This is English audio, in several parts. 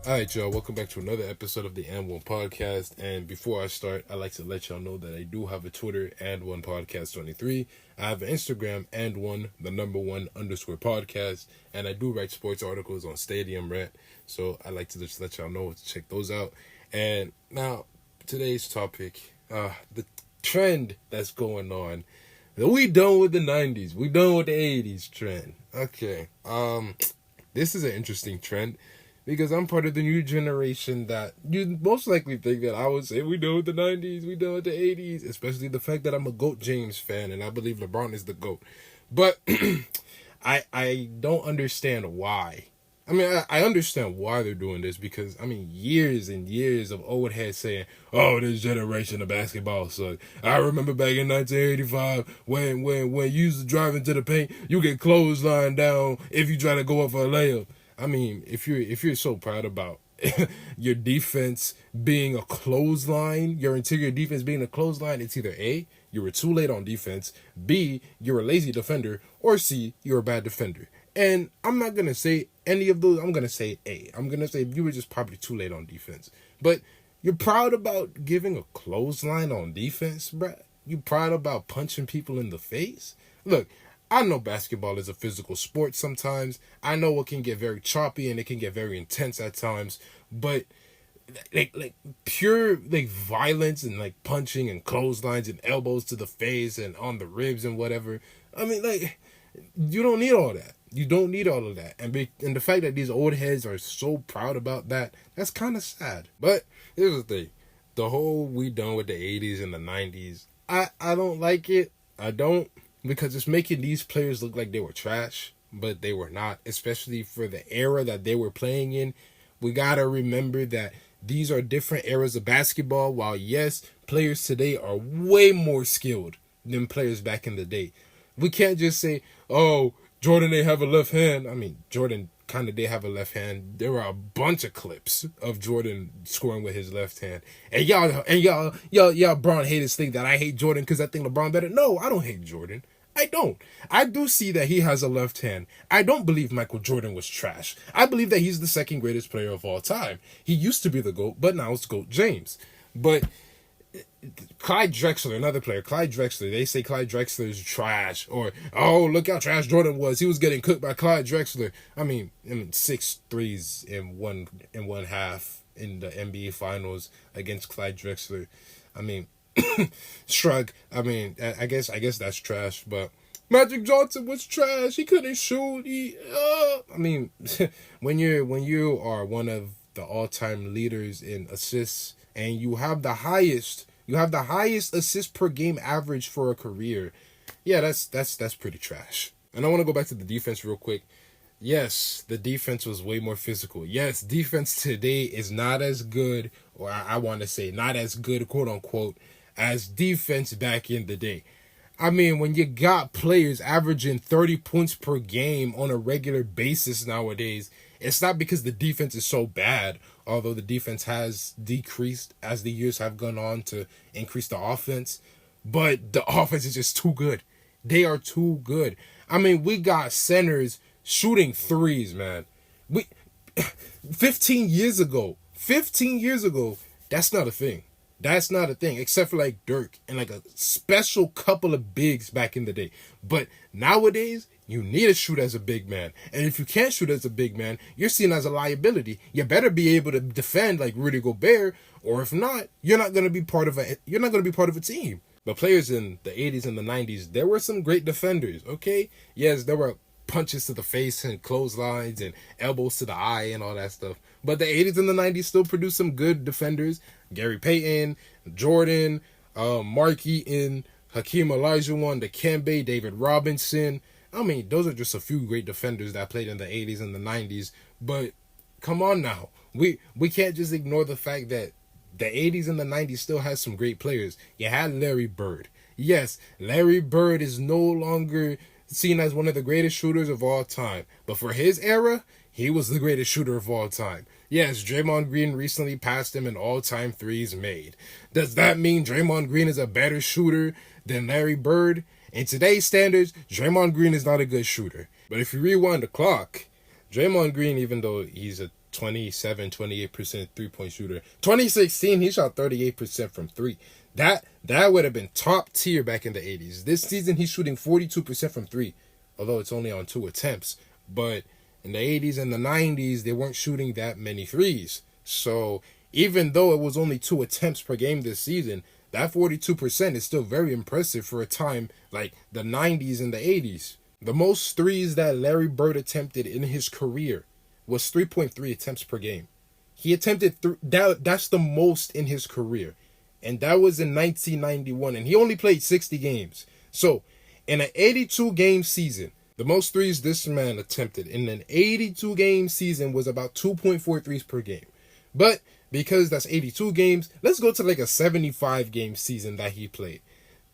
All right, y'all. Welcome back to another episode of the And One Podcast. And before I start, I'd like to let y'all know that I do have a Twitter, And One Podcast 23. I have an Instagram, And One, the number one underscore podcast. And I do write sports articles on Stadium Rant. So I'd like to just let y'all know to check those out. And now, today's topic, the trend that's going on. We done with the 90s. We done with the 80s trend. Okay. This is an interesting trend, because I'm part of the new generation that you most likely think that I would say we done with the 90s, we done with the 80s, especially the fact that I'm a GOAT James fan and I believe LeBron is the GOAT. But I don't understand why. I mean, I understand why they're doing this, because, I mean, years and years of old heads saying, oh, this generation of basketball suck. I remember back in 1985 when you used to drive into the paint, you get clotheslined down if you try to go up for a layup. I mean, if you're so proud about your defense being a clothesline, your interior defense being a clothesline, it's either A, you were too late on defense, B, you're a lazy defender, or C, you're a bad defender. And I'm not going to say any of those. I'm going to say A. I'm going to say you were just probably too late on defense. But you're proud about giving a clothesline on defense, bruh? You proud about punching people in the face? Look, I know basketball is a physical sport sometimes. I know it can get very choppy and it can get very intense at times. But like pure like violence and like punching and clotheslines and elbows to the face and on the ribs and whatever. I mean, like, you don't need all that. You don't need all of that. And the fact that these old heads are so proud about that, that's kind of sad. But here's the thing. The whole we done with the 80s and the 90s, I don't like it. I don't, because it's making these players look like they were trash, but they were not, especially for the era that they were playing in. We got to remember that these are different eras of basketball. While, yes, players today are way more skilled than players back in the day. We can't just say, oh, Jordan, they have a left hand. I mean, Jordan kind of did have a left hand. There were a bunch of clips of Jordan scoring with his left hand. And y'all Braun haters think that I hate Jordan because I think LeBron better. No, I don't hate Jordan. I don't. I do see that he has a left hand. I don't believe Michael Jordan was trash. I believe that he's the second greatest player of all time. He used to be the GOAT, but now it's GOAT James. But Clyde Drexler, another player, Clyde Drexler, they say Clyde Drexler is trash, or, oh, look how trash Jordan was. He was getting cooked by Clyde Drexler. I mean 6 threes in one half in the NBA Finals against Clyde Drexler. I mean, shrug. I mean, I guess that's trash, but Magic Johnson was trash. He couldn't shoot. I mean, when you are one of the all-time leaders in assists and you have the highest assist per game average for a career, yeah, that's pretty trash. And I want to go back to the defense real quick. Yes, the defense was way more physical. Yes, defense today is not as good, or I want to say not as good, quote unquote, as defense back in the day. I mean, when you got players averaging 30 points per game on a regular basis nowadays, it's not because the defense is so bad, although the defense has decreased as the years have gone on to increase the offense, but the offense is just too good. They are too good. I mean, we got centers shooting threes, man. 15 years ago, that's not a thing. That's not a thing, except for like Dirk and like a special couple of bigs back in the day. But nowadays, you need to shoot as a big man. And if you can't shoot as a big man, you're seen as a liability. You better be able to defend like Rudy Gobert, or if not, you're not going to be part of a team. But players in the 80s and the 90s, there were some great defenders, okay? Yes, there were punches to the face and clotheslines and elbows to the eye and all that stuff. But the 80s and the 90s still produced some good defenders. Gary Payton, Jordan, Mark Eaton, Hakeem Olajuwon, Dikembe, David Robinson. I mean, those are just a few great defenders that played in the 80s and the 90s. But come on now. We can't just ignore the fact that the 80s and the 90s still has some great players. You had Larry Bird. Yes, Larry Bird is no longer seen as one of the greatest shooters of all time. But for his era, he was the greatest shooter of all time. Yes, Draymond Green recently passed him in all-time threes made. Does that mean Draymond Green is a better shooter than Larry Bird? In today's standards, Draymond Green is not a good shooter. But if you rewind the clock, Draymond Green, even though he's a 28% three-point shooter. 2016, he shot 38% from three. That would have been top tier back in the 80s. This season, he's shooting 42% from three, although it's only on 2 attempts. But in the 80s and the 90s, they weren't shooting that many threes. So even though it was only 2 attempts per game this season, that 42% is still very impressive for a time like the 90s and the 80s. The most threes that Larry Bird attempted in his career was 3.3 attempts per game. He attempted that's the most in his career. And that was in 1991. And he only played 60 games. So in an 82-game season, the most threes this man attempted in an 82-game season was about 2.4 threes per game. But because that's 82 games, let's go to like a 75-game season that he played.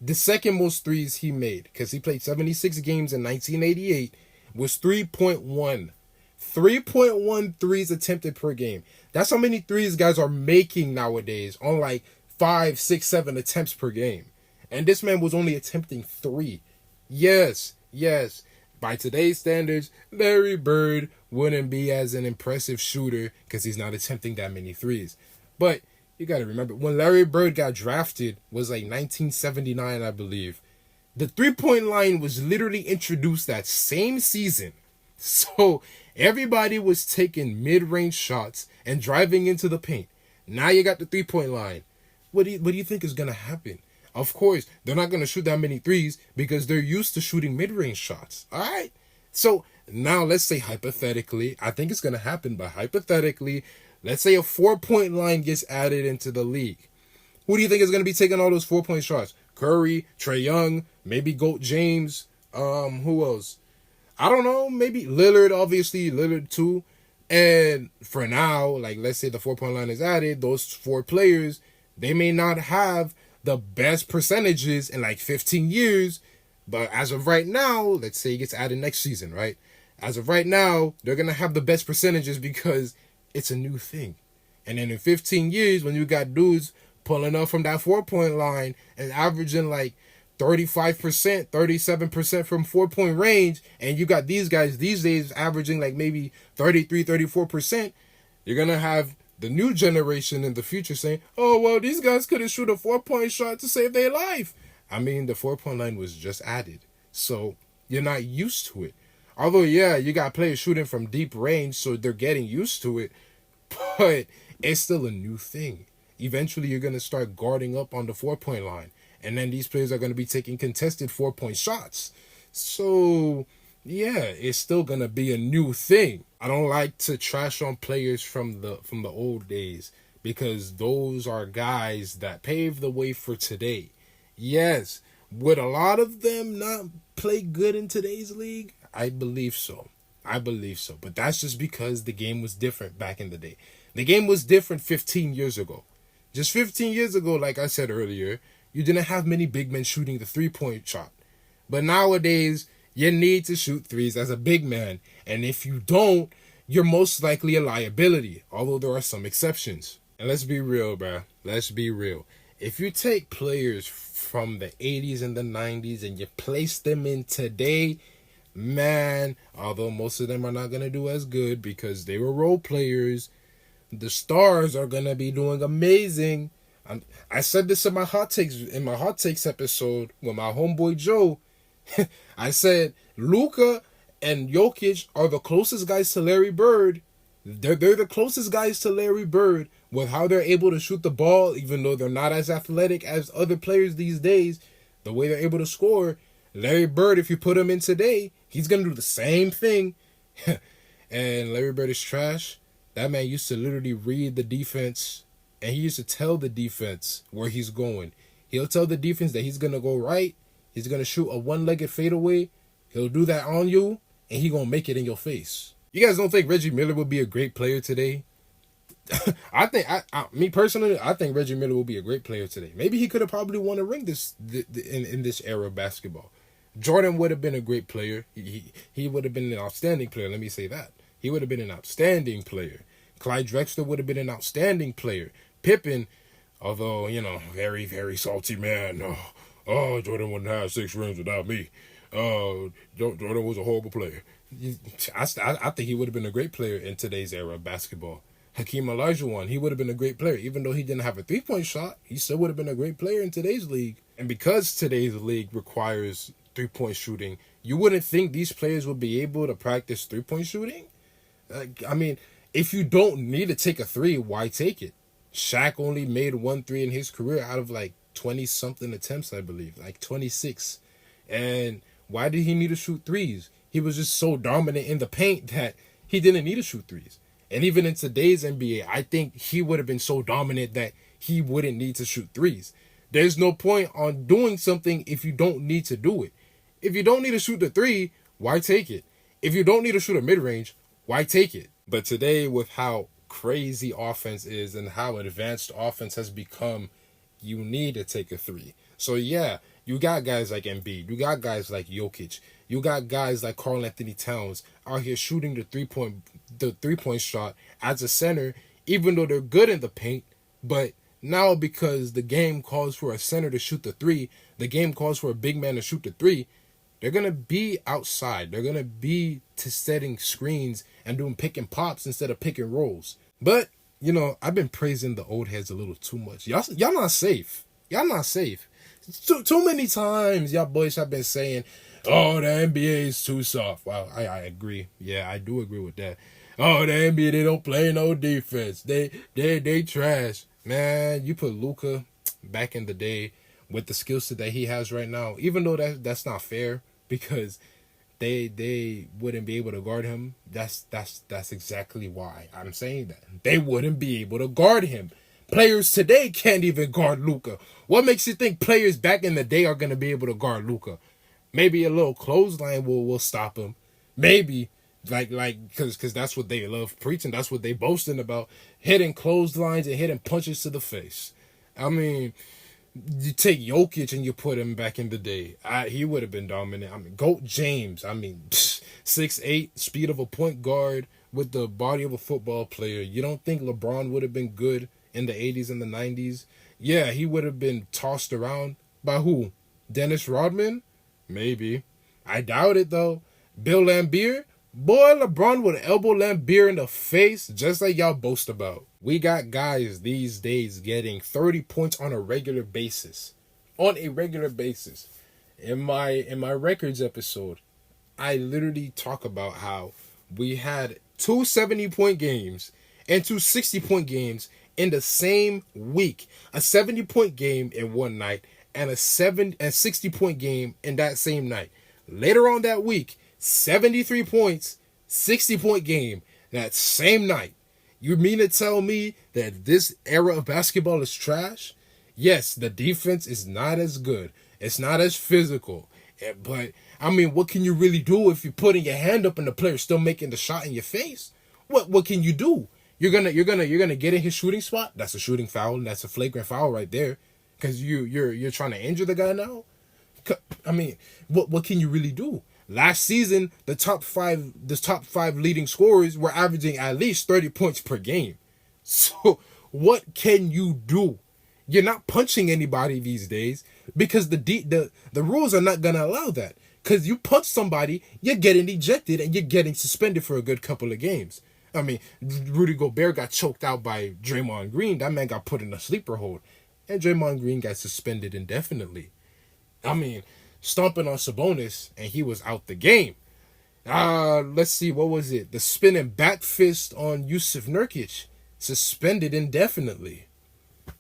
The second most threes he made, because he played 76 games in 1988, was 3.1. 3.1 threes attempted per game. That's how many threes guys are making nowadays on like 5, 6, 7 attempts per game. And this man was only attempting 3. Yes. By today's standards, Larry Bird wouldn't be as an impressive shooter because he's not attempting that many threes. But you got to remember, when Larry Bird got drafted was like 1979, I believe. The three-point line was literally introduced that same season. So everybody was taking mid-range shots and driving into the paint. Now you got the three-point line. What do you think is going to happen? Of course, they're not going to shoot that many threes because they're used to shooting mid-range shots. All right? So now let's say hypothetically, I think it's going to happen, but hypothetically, let's say a 4-point line gets added into the league. Who do you think is going to be taking all those 4-point shots? Curry, Trae Young, maybe Goat James. Who else? I don't know. Maybe Lillard, obviously. Lillard too. And for now, like let's say the 4-point line is added, those 4 players, they may not have the best percentages in like 15 years. But as of right now, let's say it gets added next season, right? As of right now, they're going to have the best percentages because it's a new thing. And then in 15 years, when you got dudes pulling up from that 4-point line and averaging like 35%, 37% from 4-point range, and you got these guys these days averaging like maybe 33, 34%, you're going to have the new generation in the future saying, oh, well, these guys couldn't shoot a 4-point shot to save their life. I mean, the 4-point line was just added. So you're not used to it. Although, yeah, you got players shooting from deep range, so they're getting used to it. But it's still a new thing. Eventually, you're going to start guarding up on the 4-point line. And then these players are going to be taking contested 4-point shots. So, yeah, it's still going to be a new thing. I don't like to trash on players from the old days because those are guys that paved the way for today. Yes, would a lot of them not play good in today's league? I believe so. But that's just because the game was different back in the day. The game was different 15 years ago. Just 15 years ago, like I said earlier, you didn't have many big men shooting the 3-point shot. But nowadays, you need to shoot threes as a big man. And if you don't, you're most likely a liability. Although there are some exceptions. And let's be real, bruh. Let's be real. If you take players from the 80s and the 90s and you place them in today, man, although most of them are not going to do as good because they were role players, the stars are going to be doing amazing. I said this in my hot takes episode with my homeboy Joe. I said Luka and Jokic are the closest guys to Larry Bird. They're the closest guys to Larry Bird with how they're able to shoot the ball, even though they're not as athletic as other players these days. The way they're able to score, Larry Bird, if you put him in today, he's going to do the same thing. And Larry Bird is trash. That man used to literally read the defense, and he used to tell the defense where he's going. He'll tell the defense that he's going to go right. He's going to shoot a one-legged fadeaway. He'll do that on you, and he's going to make it in your face. You guys don't think Reggie Miller would be a great player today? Me personally, I think Reggie Miller will be a great player today. Maybe he could have probably won a ring in this era of basketball. Jordan would have been a great player. He would have been an outstanding player. Let me say that. He would have been an outstanding player. Clyde Drexler would have been an outstanding player. Pippen, although, very, very salty man. Oh, Jordan wouldn't have 6 rings without me. Jordan was a horrible player. I think he would have been a great player in today's era of basketball. Hakeem Olajuwon, he would have been a great player. Even though he didn't have a three-point shot, he still would have been a great player in today's league. And because today's league requires three-point shooting, you wouldn't think these players would be able to practice three-point shooting? I mean, if you don't need to take a three, why take it? Shaq only made 1 3 in his career out of like 20-something attempts, I believe. Like 26. And why did he need to shoot threes? He was just so dominant in the paint that he didn't need to shoot threes. And even in today's NBA, I think he would have been so dominant that he wouldn't need to shoot threes. There's no point on doing something if you don't need to do it. If you don't need to shoot the three, why take it? If you don't need to shoot a mid-range, why take it? But today, with how crazy offense is and how advanced offense has become, you need to take a three. So yeah, you got guys like Embiid, you got guys like Jokic, you got guys like Karl Anthony Towns out here shooting the three-point shot as a center, even though they're good in the paint. But now, because the game calls for a center to shoot the three, the game calls for a big man to shoot the three, they're going to be outside. They're going to be to setting screens and doing pick and pops instead of pick and rolls. But, I've been praising the old heads a little too much. Y'all not safe. Y'all not safe. Too many times y'all boys have been saying, oh, the NBA is too soft. Well, I agree. Yeah, I do agree with that. Oh, the NBA, they don't play no defense. They trash. Man, you put Luka back in the day with the skill set that he has right now, even though that's not fair because they wouldn't be able to guard him. That's exactly why I'm saying that. They wouldn't be able to guard him. Players today can't even guard Luka. What makes you think players back in the day are going to be able to guard Luka? Maybe a little clothesline will stop him. Maybe. Because that's what they love preaching. That's what they boasting about. Hitting clotheslines and hitting punches to the face. I mean, you take Jokic and you put him back in the day. He would have been dominant. I mean, Goat James. I mean, 6'8", speed of a point guard with the body of a football player. You don't think LeBron would have been good in the 80s and the 90s? Yeah, he would have been tossed around by who? Dennis Rodman? Maybe. I doubt it, though. Bill Laimbeer? Boy, LeBron would elbow Laimbeer in the face just like y'all boast about. We got guys these days getting 30 points on a regular basis. On a regular basis. In my records episode, I literally talk about how we had 2 70-point games and 2 60-point games in the same week. A 70-point game in one night and a 60-point game in that same night. Later on that week, 73 points, 60-point game that same night. You mean to tell me that this era of basketball is trash? Yes, the defense is not as good. It's not as physical. But, I mean, what can you really do if you're putting your hand up and the player's still making the shot in your face? What can you do? You're gonna get in his shooting spot? That's a shooting foul. That's a flagrant foul right there. Because you're trying to injure the guy now? I mean, what can you really do? Last season, the top five leading scorers were averaging at least 30 points per game. So what can you do? You're not punching anybody these days because the rules are not gonna allow that. Because you punch somebody, you're getting ejected and you're getting suspended for a good couple of games. I mean, Rudy Gobert got choked out by Draymond Green. That man got put in a sleeper hold. And Draymond Green got suspended indefinitely. I mean, stomping on Sabonis, and he was out the game. Let's see, what was it? The spinning back fist on Yusuf Nurkic, suspended indefinitely.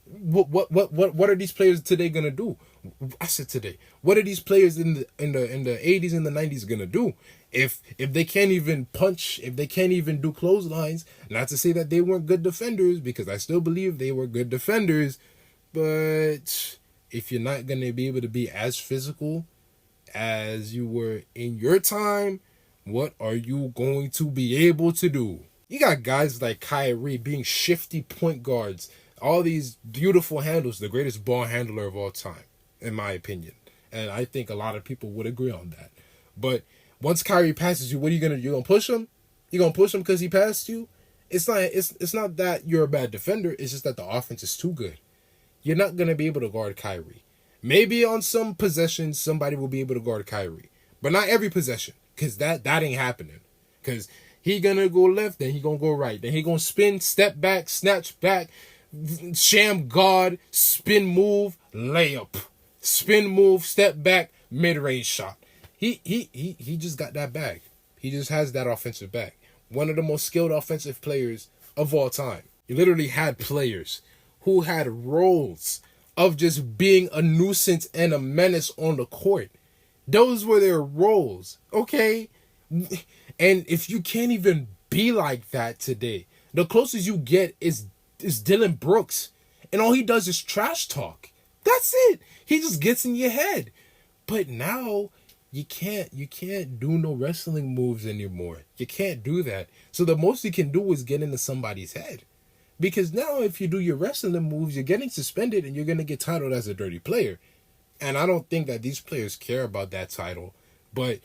What are these players today gonna do? I said today. What are these players in the 80s and the 90s gonna do? If they can't even punch, if they can't even do clotheslines, not to say that they weren't good defenders, because I still believe they were good defenders, but if you're not gonna be able to be as physical as you were in your time, what are you going to be able to do? You got guys like Kyrie being shifty point guards, all these beautiful handles, the greatest ball handler of all time, in my opinion. And I think a lot of people would agree on that. But once Kyrie passes you, what are you gonna do? You gonna push him? You gonna push him because he passed you? It's not that you're a bad defender, it's just that the offense is too good. You're not gonna be able to guard Kyrie. Maybe on some possessions, somebody will be able to guard Kyrie. but not every possession, because that ain't happening. Because he gonna go left, then he gonna go right, then he gonna spin, step back, snatch back, sham guard, spin move, layup, spin move, step back, mid range shot. He just got that bag. He just has that offensive bag. One of the most skilled offensive players of all time. He literally had players who had roles of just being a nuisance and a menace on the court. Those were their roles, okay? And if you can't even be like that today, the closest you get is Dylan Brooks. And all he does is trash talk. That's it. He just gets in your head. But now you can't do no wrestling moves anymore. You can't do that. So the most you can do is get into somebody's head. Because now if you do your wrestling moves, you're getting suspended and you're going to get titled as a dirty player. And I don't think that these players care about that title. But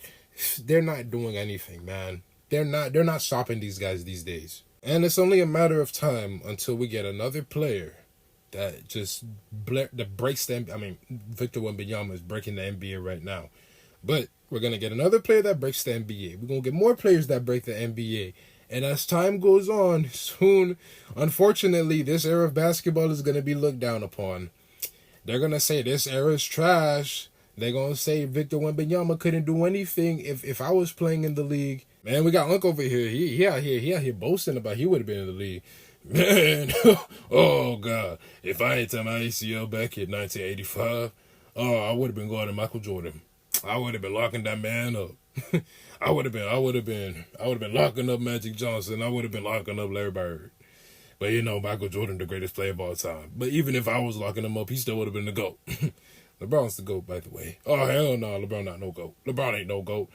they're not doing anything, man. They're not stopping these guys these days. And it's only a matter of time until we get another player that just that breaks them. I mean, Victor Wembanyama is breaking the NBA right now. But we're going to get another player that breaks the NBA. We're going to get more players that break the NBA. And as time goes on, soon, unfortunately, this era of basketball is going to be looked down upon. They're going to say this era is trash. They're going to say Victor Wembanyama couldn't do anything if I was playing in the league. Man, we got Unc over here. He out here boasting about he would have been in the league. Man, oh, God. If I ain't done my ACL back in 1985, I would have been going to Michael Jordan. I would have been locking that man up. I would have been locking up Magic Johnson. I would have been locking up Larry Bird. But Michael Jordan, the greatest player of all time. But even if I was locking him up, he still would have been the GOAT. LeBron's the GOAT, by the way. Oh, hell no, LeBron not no GOAT. LeBron ain't no GOAT.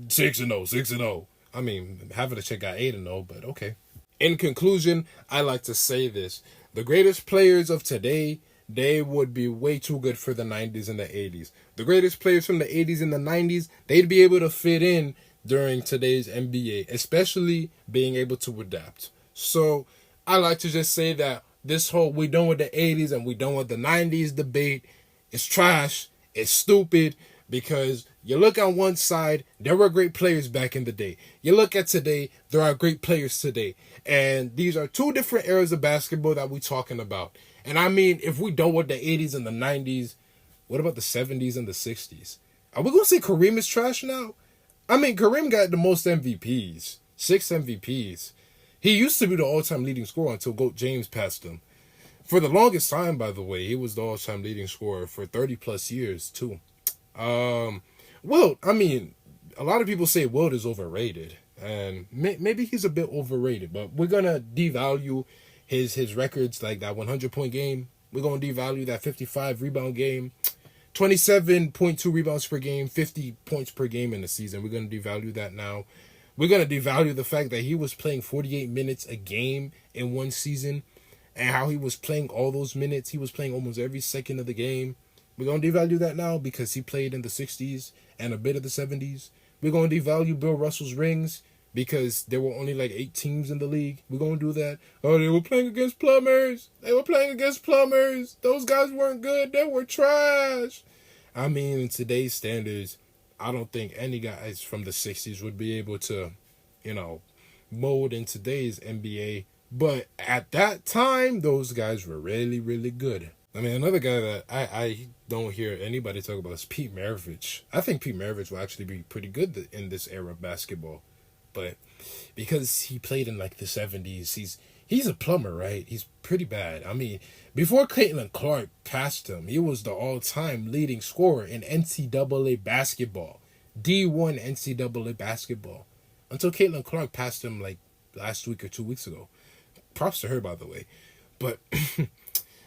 6-0. I mean, having a check got 8-0, but okay. In conclusion, I like to say this. The greatest players of today, they would be way too good for the 90s and the 80s. The greatest players from the 80s and the 90s, they'd be able to fit in during today's NBA, especially being able to adapt. So I like to just say that this whole we done with the 80s and we done with the 90s debate is trash, it's stupid, because you look on one side, there were great players back in the day. You look at today, there are great players today. And these are two different eras of basketball that we're talking about. And I mean, if we done with the 80s and the 90s, what about the 70s and the 60s? Are we going to say Kareem is trash now? I mean, Kareem got the most MVPs. 6 MVPs. He used to be the all-time leading scorer until GOAT James passed him. For the longest time, by the way, he was the all-time leading scorer for 30-plus years, too. Wilt, I mean, a lot of people say Wilt is overrated. And maybe he's a bit overrated, but we're going to devalue his records, like that 100-point game. We're going to devalue that 55-rebound game, 27.2 rebounds per game, 50 points per game in the season. We're going to devalue that now. We're going to devalue the fact that he was playing 48 minutes a game in one season, and how he was playing all those minutes. He was playing almost every second of the game. We're going to devalue that now because he played in the 60s and a bit of the 70s. We're going to devalue Bill Russell's rings because there were only like 8 teams in the league. We're going to do that. Oh, they were playing against plumbers. Those guys weren't good. They were trash. I mean, in today's standards, I don't think any guys from the 60s would be able to, mold in today's NBA. But at that time, those guys were really, really good. I mean, another guy that I don't hear anybody talk about is Pete Maravich. I think Pete Maravich will actually be pretty good in this era of basketball. But because he played in like the 70s, he's a plumber, right? He's pretty bad. I mean, before Caitlin Clark passed him, he was the all-time leading scorer in NCAA basketball. D1 NCAA basketball. Until Caitlin Clark passed him like last week or 2 weeks ago. Props to her, by the way. But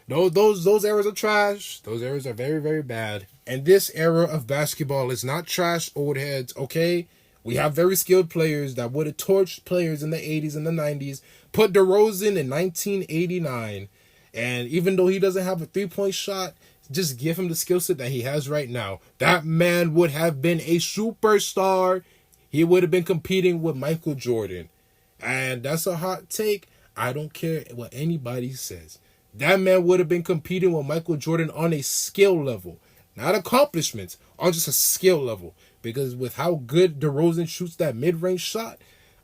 those eras are trash. Those eras are very, very bad. And this era of basketball is not trash, old heads, okay? We have very skilled players that would have torched players in the 80s and the 90s. Put DeRozan in 1989. And even though he doesn't have a three-point shot, just give him the skill set that he has right now. That man would have been a superstar. He would have been competing with Michael Jordan. And that's a hot take. I don't care what anybody says. That man would have been competing with Michael Jordan on a skill level. Not accomplishments, on just a skill level. because with how good DeRozan shoots that mid-range shot,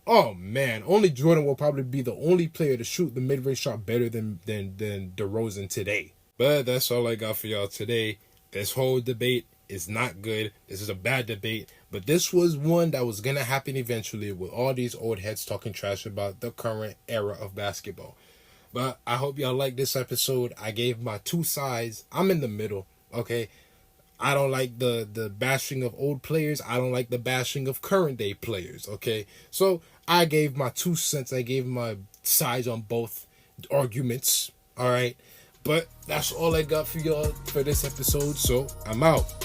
oh man, only Jordan will probably be the only player to shoot the mid-range shot better than DeRozan today. But that's all I got for y'all today. This whole debate is not good. This is a bad debate. But this was one that was going to happen eventually with all these old heads talking trash about the current era of basketball. But I hope y'all like this episode. I gave my two sides. I'm in the middle, okay? I don't like the bashing of old players. I don't like the bashing of current day players, okay? So I gave my 2 cents. I gave my sides on both arguments, all right? But that's all I got for y'all for this episode, so I'm out.